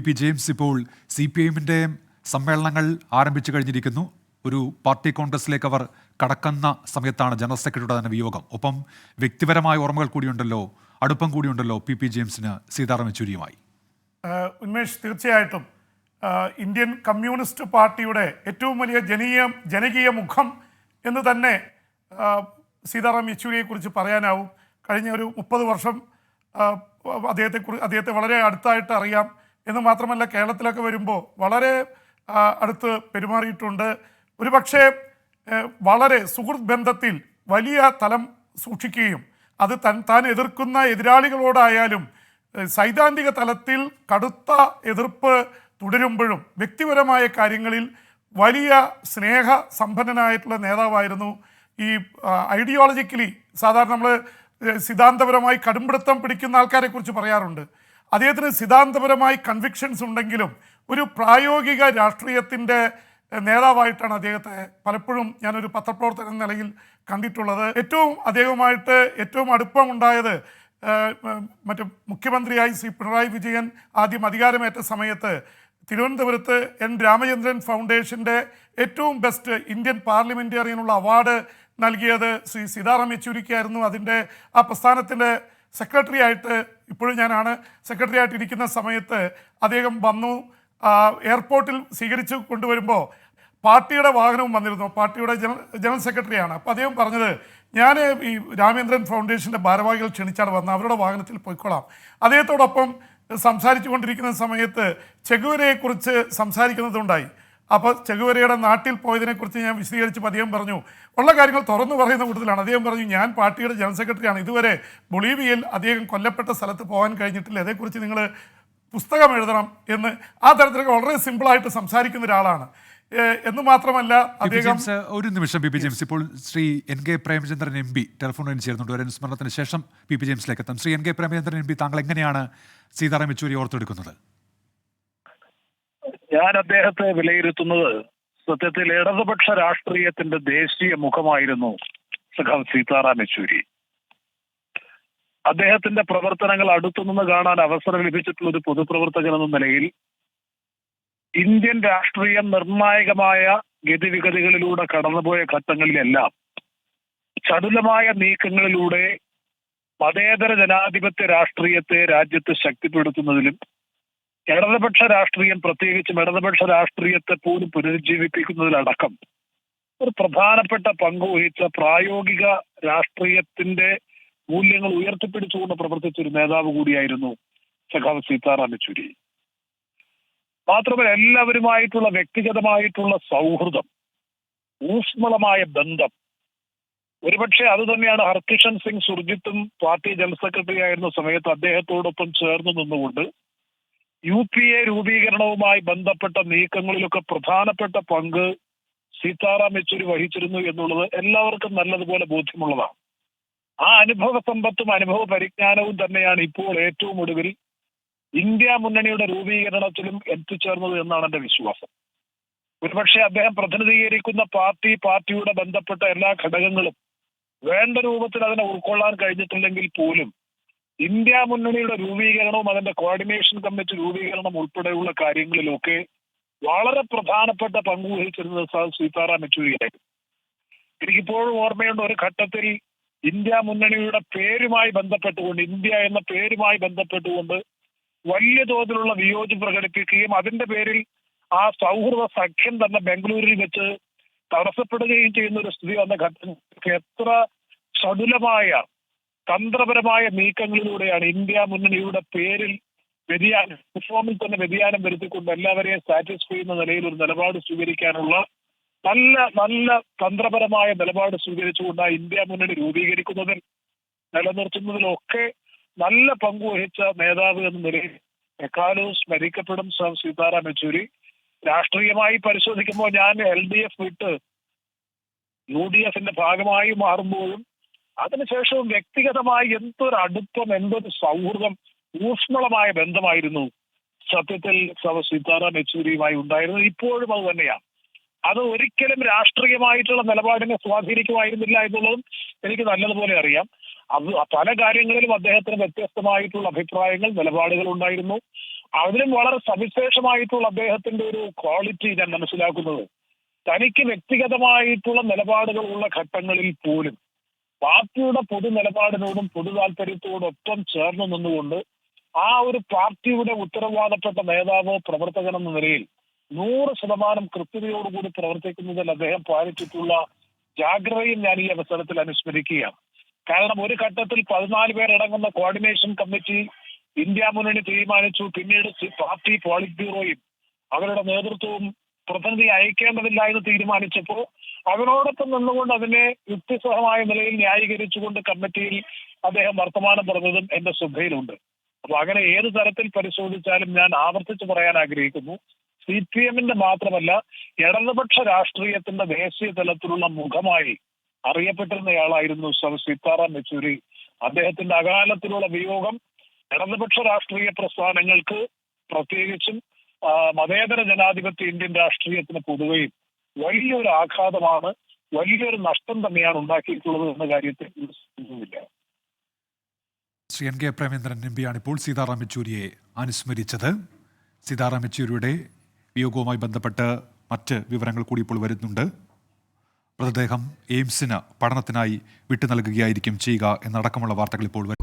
P James, ഇപ്പോൾ CPIMന്റെ സമ്മേളനങ്ങൾ ആരംഭിച്ചു കഴിഞ്ഞിരിക്കുന്നു. ഒരു പാർട്ടി കോൺഗ്രസിലേക്ക് അവർ കടക്കുന്ന സമയത്താണ് ജനറൽ സെക്രട്ടറിയുടെ തന്നെ വിയോഗം. ഒപ്പം വ്യക്തിപരമായ ഓർമ്മകൾ കൂടിയുണ്ടല്ലോ, അടുപ്പം കൂടിയുണ്ടല്ലോ പി ജെയിംസിന് സീതാറാം യെച്ചൂരിയുമായി. ഉന്മേഷ്, തീർച്ചയായിട്ടും ഇന്ത്യൻ കമ്മ്യൂണിസ്റ്റ് പാർട്ടിയുടെ ഏറ്റവും വലിയ ജനകീയ മുഖം എന്ന് തന്നെ സീതാറാം യെച്ചൂരിയെക്കുറിച്ച് പറയാനാവും. കഴിഞ്ഞ ഒരു 30 വർഷം അദ്ദേഹത്തെ വളരെ അടുത്തായിട്ട് അറിയാം. എന്ന് മാത്രമല്ല, കേരളത്തിലൊക്കെ വരുമ്പോൾ വളരെ അടുത്ത് പെരുമാറിയിട്ടുണ്ട്. ഒരുപക്ഷെ വളരെ സുഹൃത്ത് ബന്ധത്തിൽ വലിയ തലം സൂക്ഷിക്കുകയും അത് താൻ എതിർക്കുന്ന എതിരാളികളോടായാലും സൈദ്ധാന്തിക തലത്തിൽ കടുത്ത എതിർപ്പ് തുടരുമ്പോഴും വ്യക്തിപരമായ കാര്യങ്ങളിൽ വലിയ സ്നേഹസമ്പന്നനായിട്ടുള്ള നേതാവായിരുന്നു. ഈ ഐഡിയോളജിക്കലി സാധാരണ നമ്മൾ സിദ്ധാന്തപരമായി കടുംപിടുത്തം പിടിക്കുന്ന ആൾക്കാരെ കുറിച്ച് പറയാറുണ്ട്. അദ്ദേഹത്തിന് സിദ്ധാന്തപരമായി കൺവിക്ഷൻസ് ഉണ്ടെങ്കിലും ഒരു പ്രായോഗിക രാഷ്ട്രീയത്തിൻ്റെ നേതാവായിട്ടാണ് അദ്ദേഹത്തെ പലപ്പോഴും ഞാനൊരു പത്രപ്രവർത്തകൻ എന്ന നിലയിൽ കണ്ടിട്ടുള്ളത്. അദ്ദേഹവുമായിട്ട് ഏറ്റവും അടുപ്പം ഉണ്ടായത് മറ്റു മുഖ്യമന്ത്രിയായി ശ്രീ പിണറായി വിജയൻ ആദ്യം അധികാരമേറ്റ സമയത്ത് തിരുവനന്തപുരത്ത് രാമചന്ദ്രൻ ഫൗണ്ടേഷൻ്റെ ഏറ്റവും ബെസ്റ്റ് ഇന്ത്യൻ പാർലമെൻറ്റേറിയനുള്ള അവാർഡ് നൽകിയത് ശ്രീ സീതാറാം യെച്ചൂരിക്കായിരുന്നു. അതിൻ്റെ ആ പ്രസ്ഥാനത്തിൻ്റെ സെക്രട്ടറി ആയിട്ട് ഇപ്പോഴും ഞാനാണ് സെക്രട്ടറി ആയിട്ട് ഇരിക്കുന്ന സമയത്ത് അദ്ദേഹം വന്നു. എയർപോർട്ടിൽ സ്വീകരിച്ച് കൊണ്ടുവരുമ്പോൾ പാർട്ടിയുടെ വാഹനവും വന്നിരുന്നു. പാർട്ടിയുടെ ജനറൽ സെക്രട്ടറിയാണ്. അപ്പോൾ അദ്ദേഹം പറഞ്ഞത്, ഞാൻ ഈ രാമചന്ദ്രൻ ഫൗണ്ടേഷൻ്റെ ഭാരവാഹികൾ ക്ഷണിച്ചാണ് വന്നത്, അവരുടെ വാഹനത്തിൽ പോയിക്കോളാം. അദ്ദേഹത്തോടൊപ്പം സംസാരിച്ചു കൊണ്ടിരിക്കുന്ന സമയത്ത് ചെഗുവേരയെക്കുറിച്ച് സംസാരിക്കുന്നതുണ്ടായി. അപ്പോൾ ചെഗുവേരയുടെ നാട്ടിൽ പോയതിനെക്കുറിച്ച് ഞാൻ വിശദീകരിച്ചപ്പോൾ അദ്ദേഹം പറഞ്ഞു, ഉള്ള കാര്യങ്ങൾ തുറന്നു പറയുന്ന കൂട്ടത്തിലാണ്. അദ്ദേഹം പറഞ്ഞു, ഞാൻ പാർട്ടിയുടെ ജനറൽ സെക്രട്ടറിയാണ്, ഇതുവരെ ബൊളീവിയയിൽ അദ്ദേഹം കൊല്ലപ്പെട്ട സ്ഥലത്ത് പോകാൻ കഴിഞ്ഞിട്ടില്ല, അതേക്കുറിച്ച് നിങ്ങൾ പുസ്തകം എഴുതണം എന്ന്. ആ തരത്തിലൊക്കെ വളരെ സിമ്പിളായിട്ട് സംസാരിക്കുന്ന ഒരാളാണ്. എന്ന് മാത്രമല്ല അദ്ദേഹം ഒരു നിമിഷം പി ജെയിംസ്, ഇപ്പോൾ ശ്രീ NK പ്രേമചന്ദ്രൻ MP ടെലിഫോണിൽ ചേർന്നുണ്ട്. ഒരു അനുസ്മരണത്തിന് ശേഷം പി ജെയിംസിലേക്ക് എത്താം. ശ്രീ NK പ്രേമചന്ദ്രൻ MP, താങ്കൾ എങ്ങനെയാണ് സീതാറാം യെച്ചൂരി ഓർത്തെടുക്കുന്നത്? ഞാൻ അദ്ദേഹത്തെ വിലയിരുത്തുന്നത് സത്യത്തിൽ ഇടതുപക്ഷ രാഷ്ട്രീയത്തിന്റെ ദേശീയ മുഖമായിരുന്നു സഖാവ് സീതാറാം യെച്ചൂരി. അദ്ദേഹത്തിന്റെ പ്രവർത്തനങ്ങൾ അടുത്തുനിന്ന് കാണാൻ അവസരം ലഭിച്ചിട്ടുള്ള ഒരു പൊതുപ്രവർത്തകൻ എന്ന നിലയിൽ ഇന്ത്യൻ രാഷ്ട്രീയം നിർണായകമായ ഗതിവിഗതികളിലൂടെ കടന്നുപോയ ഘട്ടങ്ങളിലെല്ലാം ചടുലമായ നീക്കങ്ങളിലൂടെ മതേതര ജനാധിപത്യ രാഷ്ട്രീയത്തെ രാജ്യത്ത് ശക്തിപ്പെടുത്തുന്നതിലും ഇടതുപക്ഷ രാഷ്ട്രീയം, പ്രത്യേകിച്ചും ഇടതുപക്ഷ രാഷ്ട്രീയത്തെ പോലും പുനരുജ്ജീവിപ്പിക്കുന്നതിലടക്കം ഒരു പ്രധാനപ്പെട്ട പങ്ക് വഹിച്ച പ്രായോഗിക രാഷ്ട്രീയത്തിന്റെ മൂല്യങ്ങൾ ഉയർത്തിപ്പിടിച്ചുകൊണ്ട് പ്രവർത്തിച്ച ഒരു നേതാവ് കൂടിയായിരുന്നു സഖാവ് സീതാറാം യെച്ചൂരി. മാത്രമല്ല, എല്ലാവരുമായിട്ടുള്ള വ്യക്തിഗതമായിട്ടുള്ള സൗഹൃദം, ഊഷ്മളമായ ബന്ധം, ഒരുപക്ഷെ അത് തന്നെയാണ് ഹർകിഷൻ സിംഗ് സുർജിത്തും പാർട്ടി ജനറൽ സെക്രട്ടറി ആയിരുന്ന സമയത്ത് അദ്ദേഹത്തോടൊപ്പം ചേർന്ന് നിന്നുകൊണ്ട് UPA രൂപീകരണവുമായി ബന്ധപ്പെട്ട നീക്കങ്ങളിലൊക്കെ പ്രധാനപ്പെട്ട പങ്ക് സീതാറാം യെച്ചൂരി വഹിച്ചിരുന്നു എന്നുള്ളത് എല്ലാവർക്കും നല്ലതുപോലെ ബോധ്യമുള്ളതാണ്. ആ അനുഭവ സമ്പത്തും അനുഭവ പരിജ്ഞാനവും തന്നെയാണ് ഇപ്പോൾ ഏറ്റവും ഒടുവിൽ ഇന്ത്യ മുന്നണിയുടെ രൂപീകരണത്തിലും എത്തിച്ചേർന്നത് എന്നാണ് എന്റെ വിശ്വാസം. ഒരുപക്ഷെ അദ്ദേഹം പ്രതിനിധീകരിക്കുന്ന പാർട്ടിയുടെ ബന്ധപ്പെട്ട എല്ലാ ഘടകങ്ങളും വേണ്ട രൂപത്തിൽ അതിനെ ഉൾക്കൊള്ളാൻ കഴിഞ്ഞിട്ടില്ലെങ്കിൽ പോലും ഇന്ത്യ മുന്നണിയുടെ രൂപീകരണവും അതിന്റെ കോർഡിനേഷൻ കമ്മിറ്റി രൂപീകരണം ഉൾപ്പെടെയുള്ള കാര്യങ്ങളിലൊക്കെ വളരെ പ്രധാനപ്പെട്ട പങ്ക് വഹിച്ചിരുന്നത് സീതാറാം യെച്ചൂരിയായിരുന്നു. എനിക്കിപ്പോഴും ഓർമ്മയുണ്ട്, ഒരു ഘട്ടത്തിൽ ഇന്ത്യ മുന്നണിയുടെ പേരുമായി ബന്ധപ്പെട്ടുകൊണ്ട്, ഇന്ത്യ എന്ന പേരുമായി ബന്ധപ്പെട്ടുകൊണ്ട് വലിയ തോതിലുള്ള വിയോജിപ്പ് പ്രകടിപ്പിക്കുകയും അതിന്റെ പേരിൽ ആ സൗഹൃദ സഖ്യം തന്നെ ബംഗളൂരിൽ വെച്ച് തടസ്സപ്പെടുകയും ചെയ്യുന്ന ഒരു സ്ഥിതി വന്ന ഘട്ടത്തിൽ എത്ര ചടുലമായ തന്ത്രപരമായ നീക്കങ്ങളിലൂടെയാണ് ഇന്ത്യ മുന്നണിയുടെ പേരിൽ വ്യതിയാനം, റിഫോമിൽ തന്നെ വ്യതിയാനം വരുത്തിക്കൊണ്ട് എല്ലാവരെയും സാറ്റിസ്ഫൈ ചെയ്യുന്ന നിലയിൽ ഒരു നിലപാട് സ്വീകരിക്കാനുള്ള നല്ല തന്ത്രപരമായ നിലപാട് സ്വീകരിച്ചുകൊണ്ട് ഇന്ത്യ മുന്നണി രൂപീകരിക്കുന്നതിൽ നിലനിർത്തുന്നതിലൊക്കെ നല്ല പങ്കുവഹിച്ച നേതാവ് എന്ന നിലയിൽ എക്കാലവും സ്മരിക്കപ്പെടും സീതാറാം യെച്ചൂരി. രാഷ്ട്രീയമായി പരിശോധിക്കുമ്പോൾ ഞാൻ LDF വിട്ട് UDFന്റെ ഭാഗമായി മാറുമ്പോഴും അതിനുശേഷവും വ്യക്തിഗതമായി എന്തൊരു അടുപ്പം, എന്തൊരു സൗഹൃദം, ഊഷ്മളമായ ബന്ധമായിരുന്നു സത്യത്തിൽ സീതാറാം യെച്ചൂരിയുമായി ഉണ്ടായിരുന്നത്. ഇപ്പോഴും അത് തന്നെയാണ്. അത് ഒരിക്കലും രാഷ്ട്രീയമായിട്ടുള്ള നിലപാടിനെ സ്വാധീനിക്കുമായിരുന്നില്ല എന്നുള്ളതും എനിക്ക് നല്ലതുപോലെ അറിയാം. അത് പല കാര്യങ്ങളിലും അദ്ദേഹത്തിന് വ്യത്യസ്തമായിട്ടുള്ള അഭിപ്രായങ്ങൾ, നിലപാടുകൾ ഉണ്ടായിരുന്നു. അതിലും വളരെ സവിശേഷമായിട്ടുള്ള അദ്ദേഹത്തിന്റെ ഒരു ക്വാളിറ്റി ഞാൻ മനസ്സിലാക്കുന്നത്, തനിക്ക് വ്യക്തിഗതമായിട്ടുള്ള നിലപാടുകളുള്ള ഘട്ടങ്ങളിൽ പോലും പാർട്ടിയുടെ പൊതു നിലപാടിനോടും പൊതു താല്പര്യത്തോടൊപ്പം ചേർന്ന് നിന്നുകൊണ്ട് ആ ഒരു പാർട്ടിയുടെ ഉത്തരവാദപ്പെട്ട നേതാവോ പ്രവർത്തകനെന്ന നിലയിൽ 100% കൃത്യതയോടുകൂടി പ്രവർത്തിക്കുന്നതിൽ അദ്ദേഹം പാലിച്ചിട്ടുള്ള ജാഗ്രതയും ഞാൻ ഈ അവസരത്തിൽ അനുസ്മരിക്കുകയാണ്. കാരണം ഒരു ഘട്ടത്തിൽ 14 പേരടങ്ങുന്ന കോർഡിനേഷൻ കമ്മിറ്റി ഇന്ത്യ മുന്നണി തീരുമാനിച്ചു. പിന്നീട് പാർട്ടി പോളിറ്റ് ബ്യൂറോയും അവരുടെ നേതൃത്വവും പ്രതിനിധി അയക്കേണ്ടതില്ല എന്ന് തീരുമാനിച്ചപ്പോൾ അതിനോടൊപ്പം നിന്നുകൊണ്ട് അതിനെ യുക്തിസഹമായ നിലയിൽ ന്യായീകരിച്ചുകൊണ്ട് കമ്മിറ്റിയിൽ അദ്ദേഹം വർത്തമാനം പറഞ്ഞതും എന്റെ ശ്രദ്ധയിലുണ്ട്. അപ്പൊ അങ്ങനെ ഏത് തരത്തിൽ പരിശോധിച്ചാലും ഞാൻ ആവർത്തിച്ച് പറയാൻ ആഗ്രഹിക്കുന്നു, CPM-ന്റെ മാത്രമല്ല ഇടതുപക്ഷ രാഷ്ട്രീയത്തിന്റെ ദേശീയ തലത്തിലുള്ള മുഖമായി അറിയപ്പെട്ടിരുന്നയാളായിരുന്നു സീതാറാം യെച്ചൂരി. അദ്ദേഹത്തിന്റെ അകാലത്തിലുള്ള വിയോഗം ഇടതുപക്ഷ രാഷ്ട്രീയ പ്രസ്ഥാനങ്ങൾക്ക്, പ്രത്യേകിച്ചും മതേതര ജനാധിപത്യ ഇന്ത്യൻ രാഷ്ട്രീയത്തിന് പൊതുവെയും വലിയൊരു ആഘാതമാണ്, വലിയൊരു നഷ്ടം തന്നെയാണ് ഉണ്ടാക്കിയിട്ടുള്ളത് എന്ന കാര്യത്തിൽ ഇല്ല. Shri N. K. Premendran MP ആണ് ഇപ്പോൾ സീതാറാം യെച്ചൂരിയെ അനുസ്മരിച്ചത്. സീതാറാം യെച്ചൂരിയുടെ വിയോഗവുമായി ബന്ധപ്പെട്ട് മറ്റ് വിവരങ്ങൾ കൂടി ഇപ്പോൾ വരുന്നുണ്ട്. മൃതദേഹം എയിംസിന് പഠനത്തിനായി വിട്ടു നൽകുകയായിരിക്കും ചെയ്യുക എന്നടക്കമുള്ള വാർത്തകൾ ഇപ്പോൾ വരും.